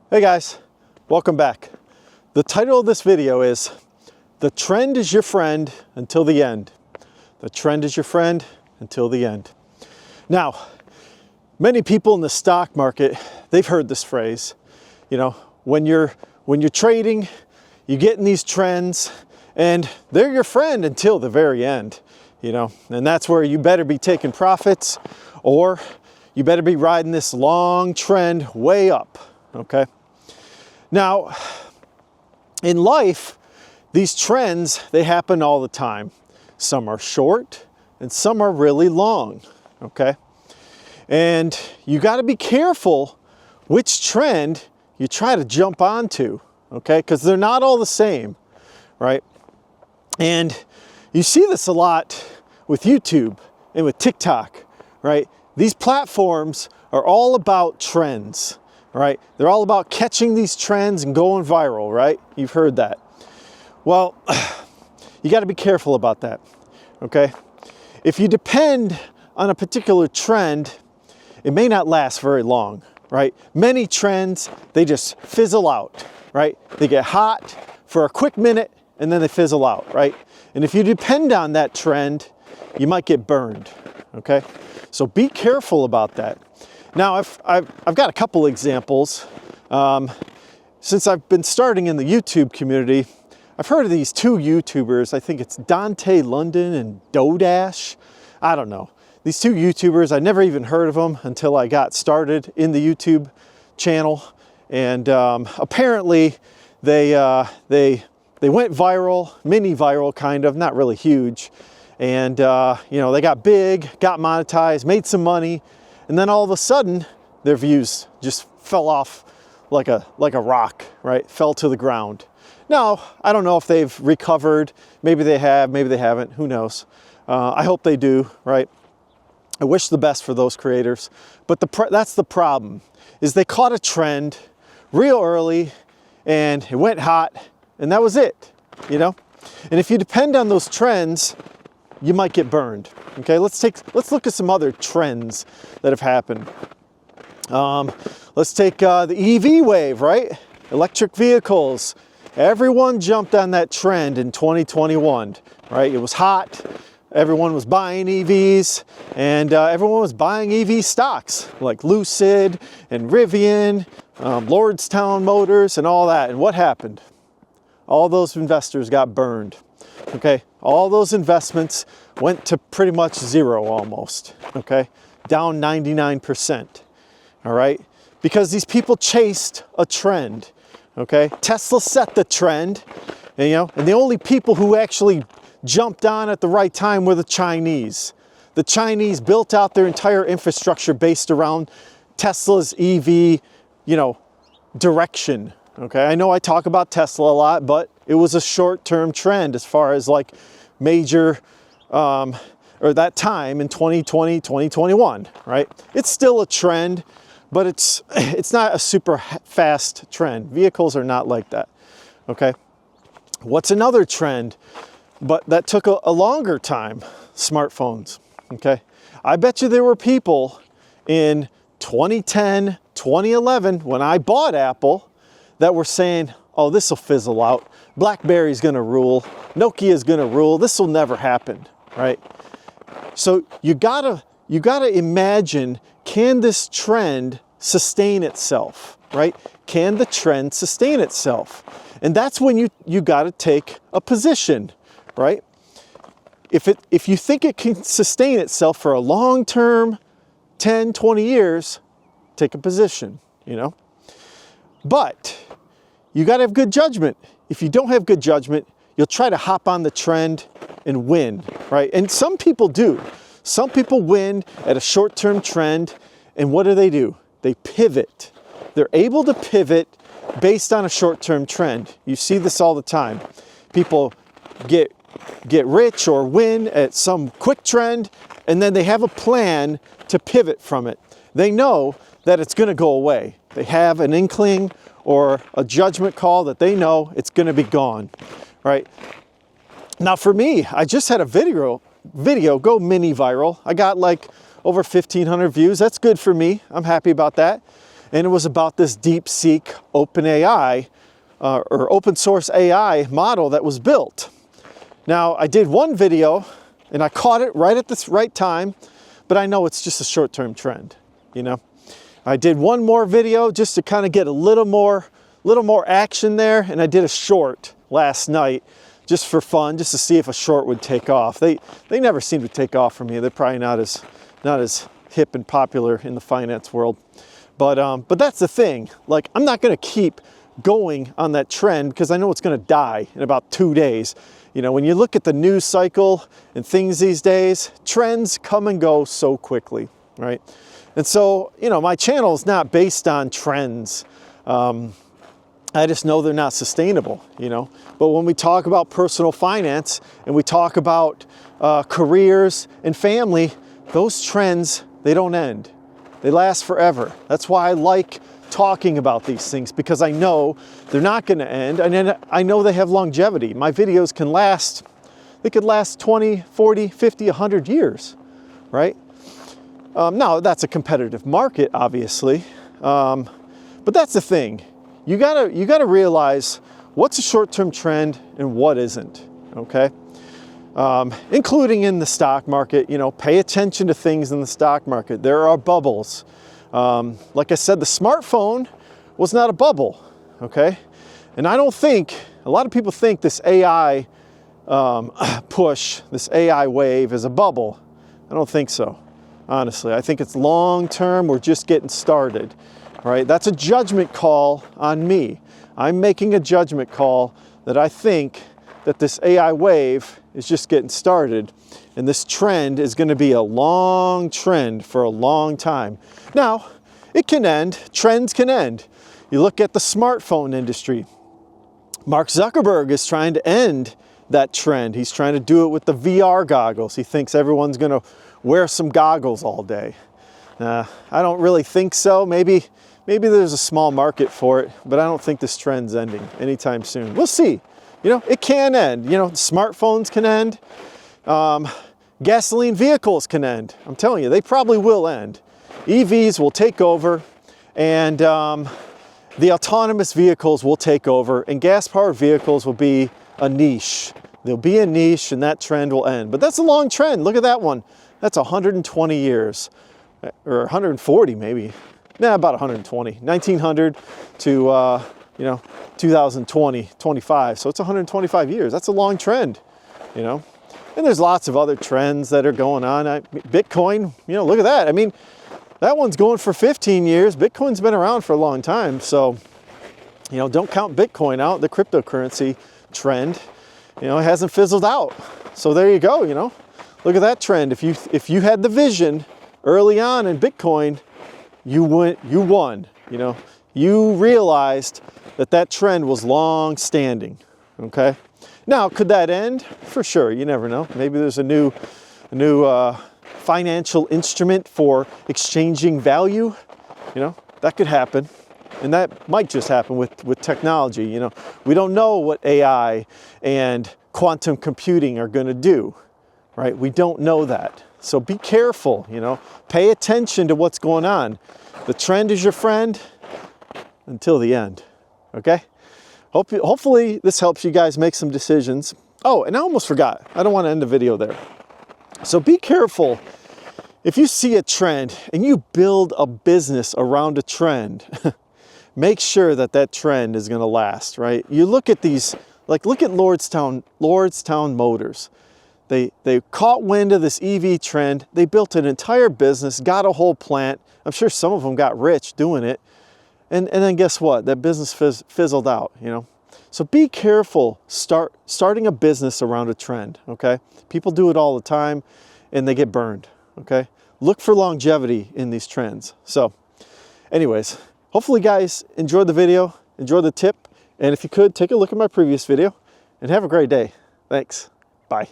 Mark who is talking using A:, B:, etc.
A: Hey guys, welcome back. The title of this video is "The Trend is Your Friend Until the End." The trend is your friend until the end. Now, many people in the stock market, they've heard this phrase. You know, when you're trading, you get in these trends and they're your friend until the very end, you know, and that's where you better be taking profits or you better be riding this long trend way up, okay? Now, in life, these trends, they happen all the time. Some are short and some are really long, okay? And you got to be careful which trend you try to jump onto, okay? Because they're not all the same, right? And you see this a lot with YouTube and with TikTok, right? These platforms are all about trends, right? They're all about catching these trends and going viral, right? You've heard that. Well, you got to be careful about that, okay? If you depend on a particular trend, it may not last very long, right? Many trends, they just fizzle out, right? They get hot for a quick minute and then they fizzle out, right? And if you depend on that trend, you might get burned, okay? So be careful about that. Now, I've got a couple examples. Since I've been starting in the YouTube community, I've heard of these two YouTubers. I think it's Dante London and Dodash. I don't know. These two YouTubers, I never even heard of them until I got started in the YouTube channel. And apparently they went viral, mini viral kind of, not really huge. And you know, they got big, got monetized, made some money. And then all of a sudden, their views just fell off like a rock, right? Fell to the ground. Now, I don't know if they've recovered. Maybe they have, maybe they haven't, who knows? I hope they do, right? I wish the best for those creators. But that's the problem, is they caught a trend real early and it went hot and that was it, you know? And if you depend on those trends, you might get burned, okay? Let's look at some other trends that have happened. Let's take the EV wave, right? Electric vehicles. Everyone jumped on that trend in 2021, right? It was hot. Everyone was buying EVs and everyone was buying EV stocks like Lucid and Rivian, Lordstown Motors and all that. And what happened? All those investors got burned, okay? All those investments went to pretty much zero almost, okay? Down 99%, all right? Because these people chased a trend. Okay, Tesla set the trend, and, you know, and the only people who actually jumped on at the right time were the Chinese. The Chinese built out their entire infrastructure based around Tesla's EV, you know, direction. Okay, I know I talk about Tesla a lot, but it was a short-term trend as far as like major, or that time in 2020, 2021, right? It's still a trend. But it's not a super fast trend. Vehicles are not like that, okay? What's another trend, but that took a longer time? Smartphones, okay? I bet you there were people in 2010, 2011, when I bought Apple, that were saying, oh, this will fizzle out. BlackBerry's gonna rule. Nokia's gonna rule. This will never happen, right? So you gotta imagine, can this trend sustain itself, right? Can the trend sustain itself? And that's when you got to take a position, right? If you think it can sustain itself for a long term, 10, 20 years, take a position, you know? But you got to have good judgment. If you don't have good judgment, you'll try to hop on the trend and win, right? And some people do. Some people win at a short-term trend, and what do? They pivot. They're able to pivot based on a short-term trend. You see this all the time. People get rich or win at some quick trend, and then they have a plan to pivot from it. They know that it's going to go away. They have an inkling or a judgment call that they know it's going to be gone, right? Now for me, I just had a video go mini viral. I got like over 1,500 views. That's good for me. I'm happy about that. and it was about this DeepSeek OpenAI or open source AI model that was built. Now, I did one video and I caught it right at this right time, but I know it's just a short-term trend, you know. I did one more video just to kind of get a little more action there, and I did a short last night just for fun, just to see if a short would take off. They never seem to take off for me. They're probably not as hip and popular in the finance world. But that's the thing. Like, I'm not going to keep going on that trend because I know it's going to die in about 2 days. You know, when you look at the news cycle and things these days, trends come and go so quickly, right? And so, you know, my channel is not based on trends. I just know they're not sustainable, you know. But when we talk about personal finance and we talk about careers and family, those trends, they don't end. They last forever. That's why I like talking about these things, because I know they're not going to end, and I know they have longevity. My videos can last, they could last 20, 40, 50, 100 years, right? Now, that's a competitive market, obviously, but that's the thing. You gotta realize what's a short-term trend and what isn't, okay? Including in the stock market. You know, pay attention to things in the stock market. There are bubbles. Like I said, the smartphone was not a bubble, okay? And I don't think, a lot of people think this AI push, this AI wave is a bubble. I don't think so, honestly. I think it's long-term, we're just getting started, right? That's a judgment call on me. I'm making a judgment call that I think that this AI wave is just getting started, and this trend is going to be a long trend for a long time. Now, it can end. Trends can end. You look at the smartphone industry. Mark Zuckerberg is trying to end that trend. He's trying to do it with the VR goggles. He thinks everyone's going to wear some goggles all day. I don't really think so. Maybe there's a small market for it, but I don't think this trend's ending anytime soon. We'll see. You know, it can end. You know, smartphones can end. Gasoline vehicles can end. I'm telling you, they probably will end. EVs will take over, and the autonomous vehicles will take over, and gas-powered vehicles will be a niche. There'll be a niche, and that trend will end. But that's a long trend. Look at that one. That's 120 years, or 140 maybe. Nah, about 120. 1900 to 2020, 25. So it's 125 years. That's a long trend, you know. And there's lots of other trends that are going on. Bitcoin, you know, look at that. I mean, that one's going for 15 years. Bitcoin's been around for a long time. So, you know, don't count Bitcoin out. The cryptocurrency trend, you know, it hasn't fizzled out. So there you go, you know. Look at that trend. If you had the vision early on in Bitcoin, you won, you know. You realized that trend was long standing, okay? Now, could that end? For sure, you never know. Maybe there's a new financial instrument for exchanging value, you know, that could happen. And that might just happen with technology, you know. We don't know what AI and quantum computing are gonna do, right? We don't know that. So be careful, you know, pay attention to what's going on. The trend is your friend until the end, okay? Hopefully this helps you guys make some decisions. Oh, and I almost forgot. I don't want to end the video there. So be careful. If you see a trend and you build a business around a trend, make sure that trend is going to last, right? You look at these, like look at Lordstown Motors. They caught wind of this EV trend. They built an entire business, got a whole plant. I'm sure some of them got rich doing it. And then guess what? That business fizzled out, you know? So be careful starting a business around a trend, okay? People do it all the time and they get burned, okay? Look for longevity in these trends. So anyways, hopefully guys enjoyed the video, enjoyed the tip. And if you could, take a look at my previous video and have a great day. Thanks. Bye.